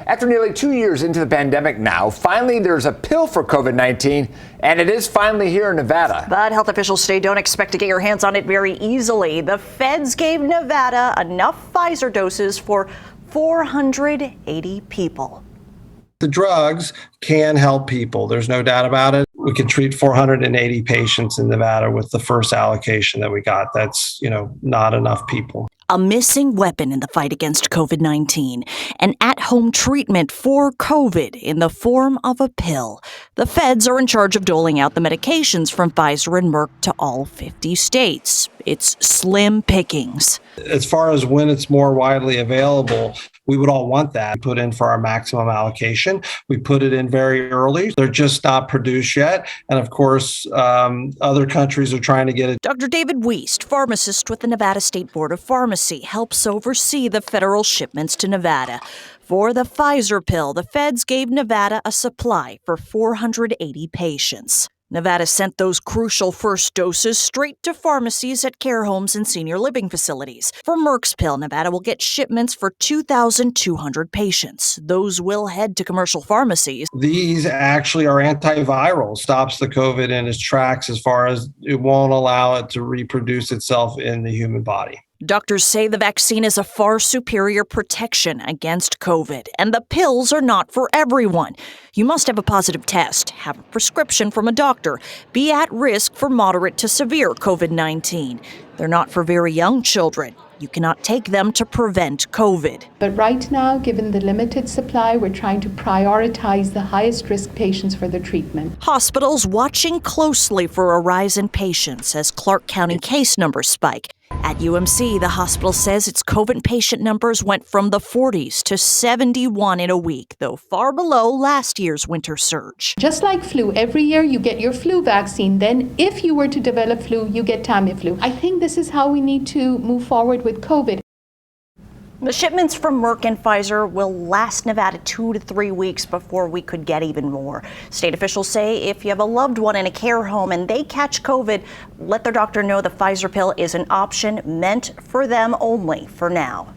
After nearly 2 years into the pandemic now, finally there's a pill for COVID-19, and it is finally here in Nevada. But health officials say don't expect to get your hands on it very easily. The feds gave Nevada enough Pfizer doses for 480 people. The drugs can help people. There's no doubt about it. We can treat 480 patients in Nevada with the first allocation that we got. That's, not enough people. A missing weapon in the fight against COVID-19, an at-home treatment for COVID in the form of a pill. The feds are in charge of doling out the medications from Pfizer and Merck to all 50 states. It's slim pickings. As far as when it's more widely available, we would all want that put in for our maximum allocation. We put it in very early. They're just not produced yet. And of course, other countries are trying to get it. Dr. David Wiest, pharmacist with the Nevada State Board of Pharmacy, helps oversee the federal shipments to Nevada. For the Pfizer pill, the feds gave Nevada a supply for 480 patients. Nevada sent those crucial first doses straight to pharmacies at care homes and senior living facilities. For Merck's pill, Nevada will get shipments for 2,200 patients. Those will head to commercial pharmacies. These actually are antiviral, stops the COVID in its tracks as far as it won't allow it to reproduce itself in the human body. Doctors say the vaccine is a far superior protection against COVID, and the pills are not for everyone. You must have a positive test, have a prescription from a doctor, be at risk for moderate to severe COVID-19. They're not for very young children. You cannot take them to prevent COVID. But right now, given the limited supply, we're trying to prioritize the highest risk patients for the treatment. Hospitals watching closely for a rise in patients as Clark County case numbers spike. At UMC, the hospital says its COVID patient numbers went from the 40s to 71 in a week, though far below last year's winter surge. Just like flu, every year you get your flu vaccine. Then if you were to develop flu, you get Tamiflu. I think this is how we need to move forward with COVID. The shipments from Merck and Pfizer will last Nevada 2 to 3 weeks before we could get even more. State officials say if you have a loved one in a care home and they catch COVID, let their doctor know the Pfizer pill is an option meant for them only for now.